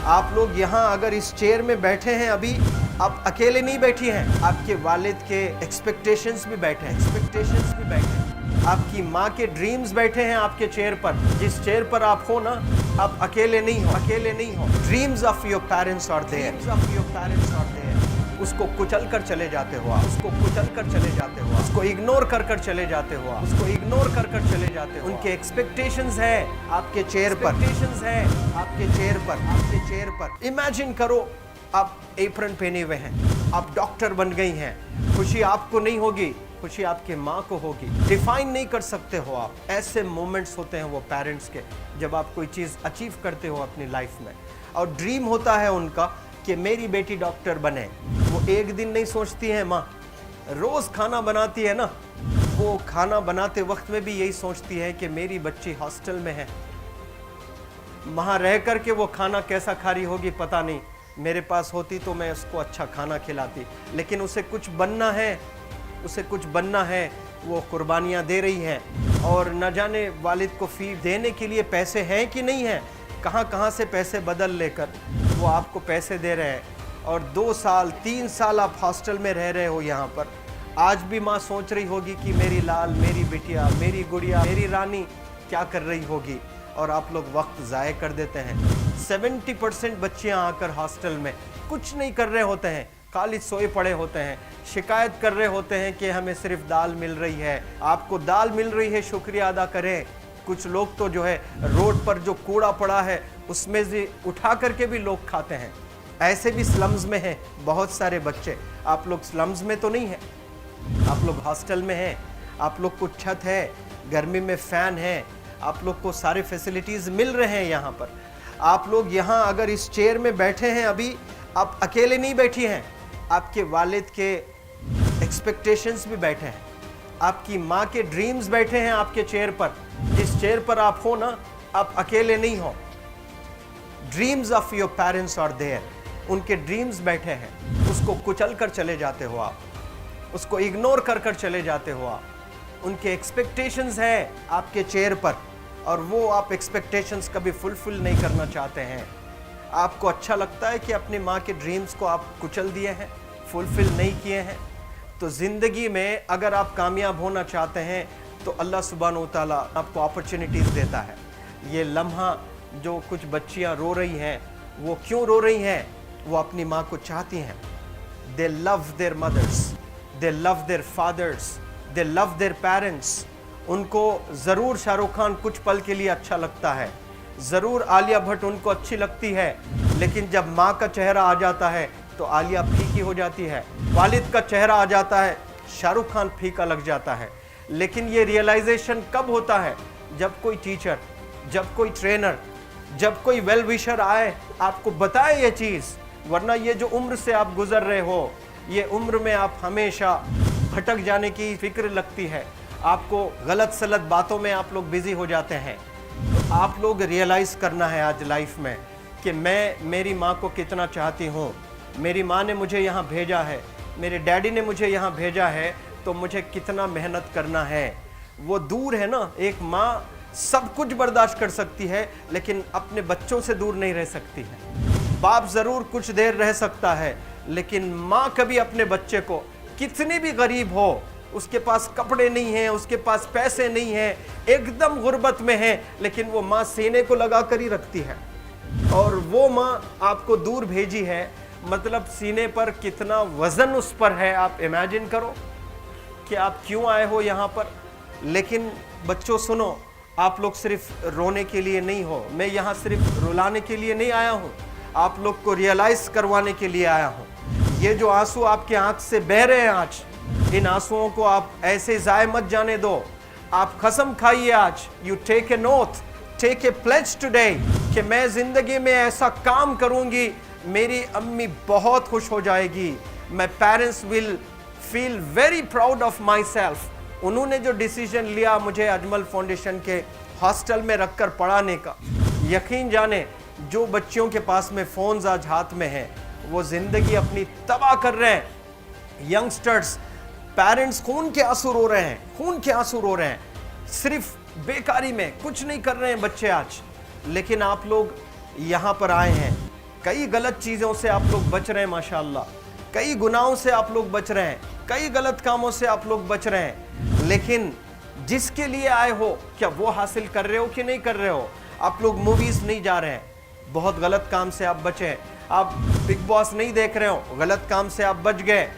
आप लोग यहाँ अगर इस चेयर में बैठे हैं अभी, आप अकेले नहीं बैठी हैं, आपके वालिद के एक्सपेक्टेशंस भी बैठे हैं, आपकी माँ के ड्रीम्स बैठे हैं आपके चेयर पर। जिस चेयर पर आप हो ना, आप अकेले नहीं हो। Dreams of your parents are there, उसको कुचल कर चले जाते हो आप, उसको इग्नोर कर चले जाते हो, उनके एक्सपेक्टेशंस है आपके चेयर पर। इमेजिन करो आप एप्रन पहने हुए हैं, आप डॉक्टर बन गई हैं, खुशी आपको नहीं होगी, खुशी आपके माँ को होगी। डिफाइन नहीं कर सकते हो आप। ऐसे मोमेंट्स होते हैं वो पेरेंट्स के, जब आप कोई चीज़ अचीव करते हो अपनी लाइफ में, और ड्रीम होता है उनका कि मेरी बेटी डॉक्टर बने। वो एक दिन नहीं सोचती है माँ, रोज़ खाना बनाती है ना, वो खाना बनाते वक्त में भी यही सोचती है कि मेरी बच्ची हॉस्टल में है, वहाँ रह कर के वो खाना कैसा खा रही होगी पता नहीं, मेरे पास होती तो मैं उसको अच्छा खाना खिलाती। लेकिन उसे कुछ बनना है, वो कुर्बानियाँ दे रही है, और न जाने वालिद को फ़ी देने के लिए पैसे हैं कि नहीं हैं, कहाँ से पैसे बदल लेकर वो आपको पैसे दे रहे हैं। और 2 साल 3 साल आप हॉस्टल में रह रहे हो यहाँ पर। आज भी माँ सोच रही होगी कि मेरी लाल, मेरी बिटिया, मेरी गुड़िया, मेरी रानी क्या कर रही होगी, और आप लोग वक्त ज़ाय कर देते हैं। 70% बच्चियाँ आकर हॉस्टल में कुछ नहीं कर रहे होते हैं, खाली सोए पड़े होते हैं, शिकायत कर रहे होते हैं कि हमें सिर्फ दाल मिल रही है। आपको दाल मिल रही है, शुक्रिया अदा करें। कुछ लोग तो जो है रोड पर जो कूड़ा पड़ा है उसमें से उठा करके भी लोग खाते हैं। ऐसे भी स्लम्स में हैं बहुत सारे बच्चे। आप लोग स्लम्स में तो नहीं हैं, आप लोग हॉस्टल में हैं, आप लोग को छत है, गर्मी में फ़ैन है, आप लोग को सारे फैसिलिटीज़ मिल रहे हैं यहाँ पर। आप लोग यहाँ अगर इस चेयर में बैठे हैं अभी, आप अकेले नहीं बैठी हैं, आपके वालिद के एक्सपेक्टेशंस भी बैठे हैं, आपकी माँ के ड्रीम्स बैठे हैं आपके चेयर पर। जिस चेयर पर आप हो ना, आप अकेले नहीं हो। Dreams of your parents are there, उनके ड्रीम्स बैठे हैं, उसको कुचल कर चले जाते हो आप, उसको इग्नोर कर चले जाते हो आप। उनके एक्सपेक्टेशंस है आपके चेयर पर, और वो आप एक्सपेक्टेशंस कभी फुलफिल नहीं करना चाहते हैं। आपको अच्छा लगता है कि अपनी माँ के ड्रीम्स को आप कुचल दिए हैं, फुलफिल नहीं किए हैं। तो ज़िंदगी में अगर आप कामयाब होना चाहते हैं तो अल्लाह सुब्हानहू तआला आपको अपॉर्चुनिटीज़ देता है। ये लम्हा जो कुछ बच्चियाँ रो रही हैं, वो क्यों रो रही हैं? वो अपनी माँ को चाहती हैं। They love their mothers, they love their fathers, they love their parents. उनको ज़रूर शाहरुख खान कुछ पल के लिए अच्छा लगता है, ज़रूर आलिया भट्ट उनको अच्छी लगती है, लेकिन जब माँ का चेहरा आ जाता है तो आलिया फीकी हो जाती है। वालिद का चेहरा आ जाता है, शाहरुख खान फीका लग जाता है। लेकिन ये रियलाइजेशन कब होता है? जब कोई टीचर, जब कोई ट्रेनर, जब कोई वेल विशर आए, आपको बताए ये चीज़। वरना ये जो उम्र से आप गुजर रहे हो, ये उम्र में आप हमेशा भटक जाने की फिक्र लगती है, आपको गलत सलत बातों में आप लोग बिजी हो जाते हैं। तो आप लोग रियलाइज़ करना है आज लाइफ में कि मैं मेरी माँ को कितना चाहती हूँ। मेरी माँ ने मुझे यहाँ भेजा है, मेरे डैडी ने मुझे यहाँ भेजा है, तो मुझे कितना मेहनत करना है। वो दूर है ना, एक माँ सब कुछ बर्दाश्त कर सकती है, लेकिन अपने बच्चों से दूर नहीं रह सकती है। बाप ज़रूर कुछ देर रह सकता है, लेकिन माँ कभी अपने बच्चे को, कितनी भी गरीब हो, उसके पास कपड़े नहीं हैं, उसके पास पैसे नहीं हैं, एकदम गुर्बत में है, लेकिन वो माँ सीने को लगा कर ही रखती है। और वो माँ आपको दूर भेजी है, मतलब सीने पर कितना वज़न उस पर है। आप इमेजिन करो कि आप क्यों आए हो यहाँ पर। लेकिन बच्चों सुनो, आप लोग सिर्फ रोने के लिए नहीं हो, मैं यहाँ सिर्फ रुलाने के लिए नहीं आया हूँ, आप लोग को रियलाइज़ करवाने के लिए आया हूँ। ये जो आंसू आपके आँख से बह रहे हैं आज, इन आंसुओं को आप ऐसे ज़ाय मत जाने दो। आप कसम खाइए आज, you take a note, take a pledge today, कि मैं ज़िंदगी में ऐसा काम करूँगी, मेरी अम्मी बहुत खुश हो जाएगी। My parents will feel very proud of my self. उन्होंने जो डिसीजन लिया मुझे अजमल फाउंडेशन के हॉस्टल में रखकर पढ़ाने का, यकीन जाने जो बच्चियों के पास में फ़ोन्स आज हाथ में हैं, वो ज़िंदगी अपनी तबाह कर रहे हैं। यंगस्टर्स, पेरेंट्स खून के आंसू रो रहे हैं, खून के आंसू रो रहे हैं, सिर्फ बेकारी में कुछ नहीं कर रहे हैं बच्चे आज। लेकिन आप लोग यहाँ पर आए हैं, कई गलत चीज़ों से आप लोग बच रहे हैं माशाल्लाह, कई गुनाहों से आप लोग बच रहे हैं, कई गलत कामों से आप लोग बच रहे हैं, लेकिन जिसके लिए आए हो क्या वो हासिल कर रहे हो कि नहीं कर रहे हो? आप लोग मूवीज़ नहीं जा रहे हैं, बहुत गलत काम से आप बचे हैं। आप बिग बॉस नहीं देख रहे हो, गलत काम से आप बच गए।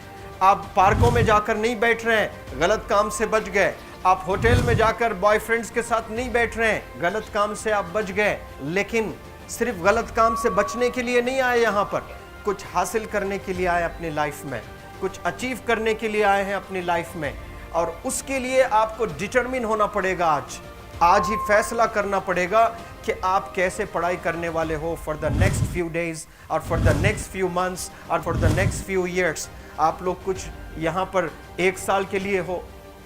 आप पार्कों में जाकर नहीं बैठ रहे हैं, गलत काम से बच गए। आप होटल में जाकर बॉयफ्रेंड्स के साथ नहीं बैठ रहे हैं, गलत काम से आप बच गए। लेकिन सिर्फ गलत काम से बचने के लिए नहीं आए यहाँ पर, कुछ हासिल करने के लिए आए अपनी लाइफ में, कुछ अचीव करने के लिए आए हैं अपनी लाइफ में। और उसके लिए आपको डिटरमिन होना पड़ेगा। आज ही फैसला करना पड़ेगा कि आप कैसे पढ़ाई करने वाले हो for the next few days और for the next few months और for the next few years. आप लोग कुछ यहाँ पर 1 साल के लिए हो,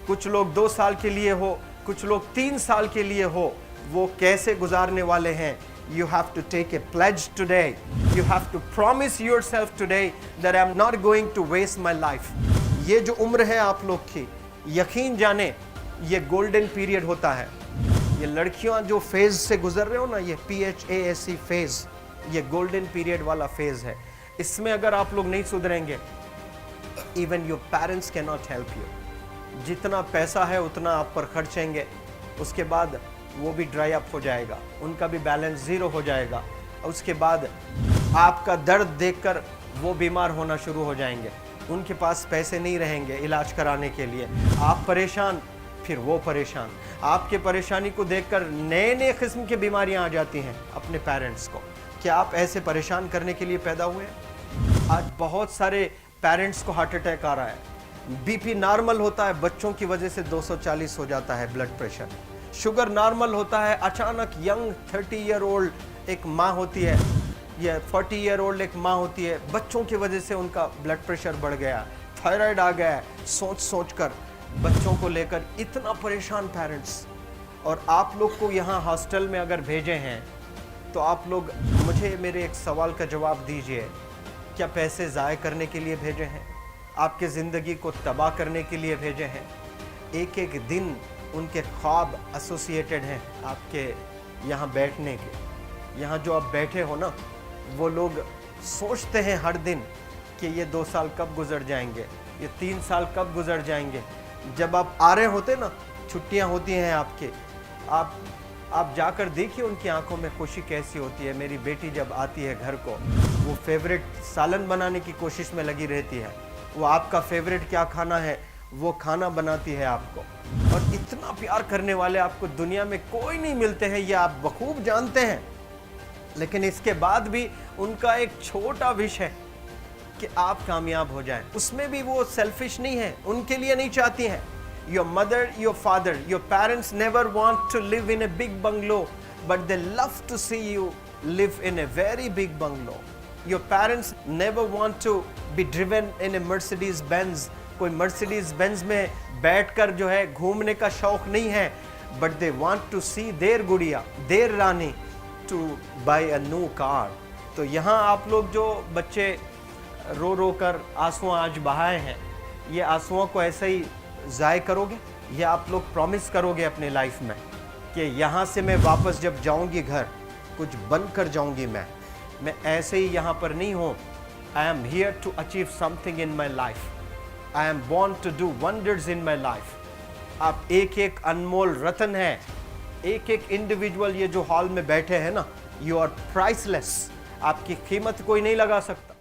कुछ लोग 2 साल के लिए हो, कुछ लोग 3 साल के लिए हो। वो कैसे गुजारने वाले हैं? You have to take a pledge today. You have to promise yourself today that I'm not going to waste my life. ये जो उम्र है आप लोग की, यकीन जाने ये गोल्डन पीरियड होता है। ये लड़कियां जो फेज से गुजर रहे हो ना, ये PHASE फेज, ये गोल्डन पीरियड वाला फेज है। इसमें अगर आप लोग नहीं सुधरेंगे, even your parents can not help you. जितना पैसा है उतना आप पर खर्चेंगे, उसके बाद वो भी ड्राई अप हो जाएगा, उनका भी बैलेंस ज़ीरो हो जाएगा। उसके बाद आपका दर्द देखकर वो बीमार होना शुरू हो जाएंगे, उनके पास पैसे नहीं रहेंगे इलाज कराने के लिए। आप परेशान, फिर वो परेशान। आपके परेशानी को देखकर नए नए किस्म की बीमारियां आ जाती हैं अपने पेरेंट्स को। क्या आप ऐसे परेशान करने के लिए पैदा हुए हैं? आज बहुत सारे पेरेंट्स को हार्ट अटैक आ रहा है, BP नॉर्मल होता है, बच्चों की वजह से 240 हो जाता है ब्लड प्रेशर। शुगर नॉर्मल होता है, अचानक यंग 30 ईयर ओल्ड एक माँ होती है या 40 ईयर ओल्ड एक माँ होती है, बच्चों की वजह से उनका ब्लड प्रेशर बढ़ गया, थायराइड आ गया। सोच कर बच्चों को लेकर इतना परेशान पेरेंट्स। और आप लोग को यहाँ हॉस्टल में अगर भेजे हैं तो आप लोग मुझे मेरे एक सवाल का जवाब दीजिए, क्या पैसे ज़ाय करने के लिए भेजे हैं? आपके ज़िंदगी को तबाह करने के लिए भेजे हैं? एक एक दिन उनके ख्वाब एसोसिएटेड हैं आपके यहाँ बैठने के। यहाँ जो आप बैठे हो ना, वो लोग सोचते हैं हर दिन कि ये 2 साल कब गुजर जाएंगे, ये 3 साल कब गुजर जाएंगे। जब आप आ रहे होते ना, छुट्टियाँ होती हैं आपके, आप जाकर देखिए उनकी आंखों में खुशी कैसी होती है। मेरी बेटी जब आती है घर को, वो फेवरेट सालन बनाने की कोशिश में लगी रहती है। वो आपका फेवरेट क्या खाना है वो खाना बनाती है आपको। और इतना प्यार करने वाले आपको दुनिया में कोई नहीं मिलते हैं, ये आप बखूब जानते हैं। लेकिन इसके बाद भी उनका एक छोटा विश है कि आप कामयाब हो जाएं। उसमें भी वो सेल्फिश नहीं है, उनके लिए नहीं चाहती हैं। Your mother, your father, your parents never want to live in a big bungalow, but they love to see you live in a very big bungalow. Your parents never want to be driven in a Mercedes Benz. कोई Mercedes Benz में बैठकर जो है घूमने का शौक नहीं है, but they want to see their गुड़िया, देयर रानी to buy a new car. तो यहाँ आप लोग जो बच्चे रो रो कर आंसू आज बहाए हैं, ये आंसुओं को ऐसे ही ज़ाय करोगे? ये आप लोग प्रॉमिस करोगे अपने लाइफ में कि यहाँ से मैं वापस जब जाऊँगी घर, कुछ बन कर जाऊँगी। मैं ऐसे ही यहाँ पर नहीं हूँ। I am here to achieve something in my life. I am born to do wonders in my life. आप एक एक अनमोल रत्न हैं, एक एक इंडिविजुअल ये जो हॉल में बैठे हैं ना, you are priceless. आपकी कीमत कोई नहीं लगा सकता।